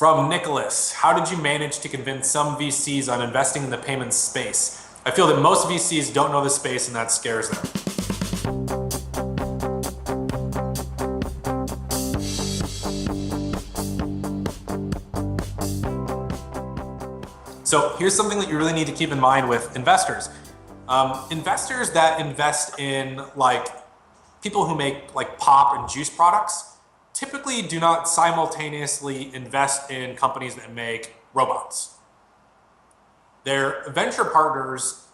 From Nicolas, how did you manage to convince some VCs on investing in the payments space? I feel that most VCs don't know the space and that scares them. So here's something that you really need to keep in mind with investors. Investors that invest in people who make pop and juice products typically do not simultaneously invest in companies that make robots. Their venture partners,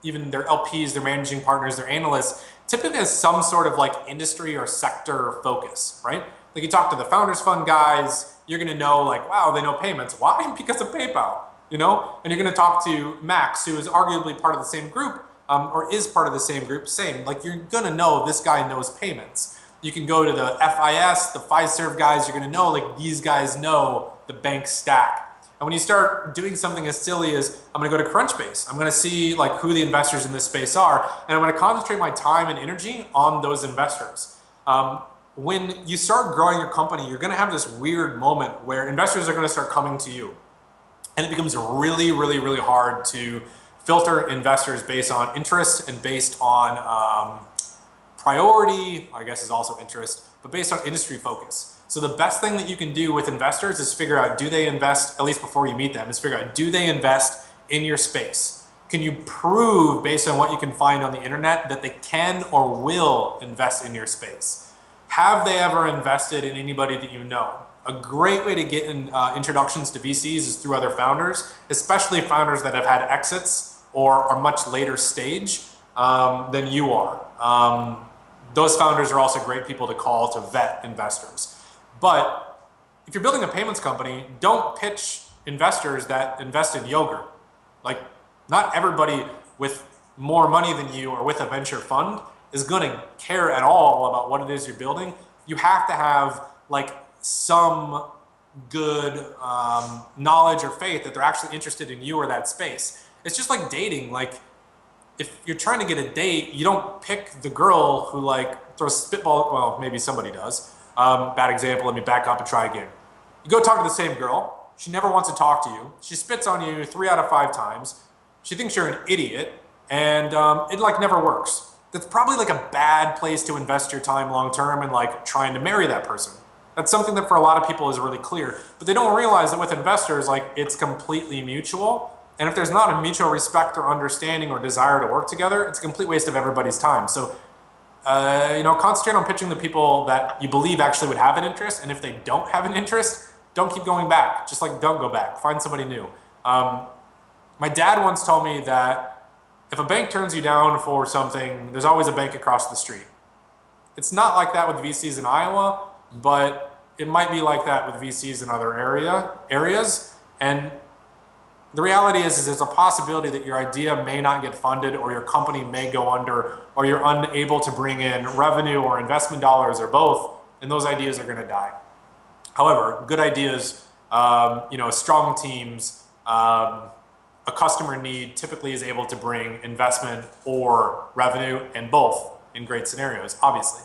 even their LPs, their managing partners, their analysts, typically has some sort of industry or sector focus, right? Like you talk to the Founders Fund guys, you're gonna know wow, they know payments. Why? Because of PayPal, you know? And you're gonna talk to Max, who is arguably part of the same group, or is part of the same group, you're gonna know this guy knows payments. You can go to the FIS, the Fiserv guys, you're gonna know these guys know the bank stack. And when you start doing something as silly as, I'm gonna go to Crunchbase, I'm gonna see who the investors in this space are, and I'm gonna concentrate my time and energy on those investors. When you start growing your company, you're gonna have this weird moment where investors are gonna start coming to you. And it becomes really, really, really hard to filter investors based on interest and based on priority, I guess is also interest, but based on industry focus. So the best thing that you can do with investors is figure out, do they invest, at least before you meet them, is figure out, do they invest in your space? Can you prove based on what you can find on the internet that they can or will invest in your space? Have they ever invested in anybody that you know? A great way to get introductions to VCs is through other founders, especially founders that have had exits or are much later stage than you are. Those founders are also great people to call to vet investors. But if you're building a payments company, don't pitch investors that invest in yogurt. Not everybody with more money than you or with a venture fund is gonna care at all about what it is you're building. You have to have some good knowledge or faith that they're actually interested in you or that space. It's just like dating. If you're trying to get a date, you don't pick the girl who throws spitball. Well, maybe somebody does. Bad example. Let me back up and try again. You go talk to the same girl. She never wants to talk to you. She spits on you 3 out of 5 times. She thinks you're an idiot, and it never works. That's probably a bad place to invest your time long term and trying to marry that person. That's something that for a lot of people is really clear, but they don't realize that with investors, it's completely mutual. And if there's not a mutual respect or understanding or desire to work together, it's a complete waste of everybody's time. So, concentrate on pitching the people that you believe actually would have an interest. And if they don't have an interest, don't keep going back. Just don't go back. Find somebody new. My dad once told me that if a bank turns you down for something, there's always a bank across the street. It's not like that with VCs in Iowa, but it might be like that with VCs in other areas. And the reality is there's a possibility that your idea may not get funded, or your company may go under, or you're unable to bring in revenue or investment dollars, or both, and those ideas are going to die. However, good ideas, strong teams, a customer need typically is able to bring investment or revenue, and both in great scenarios, obviously.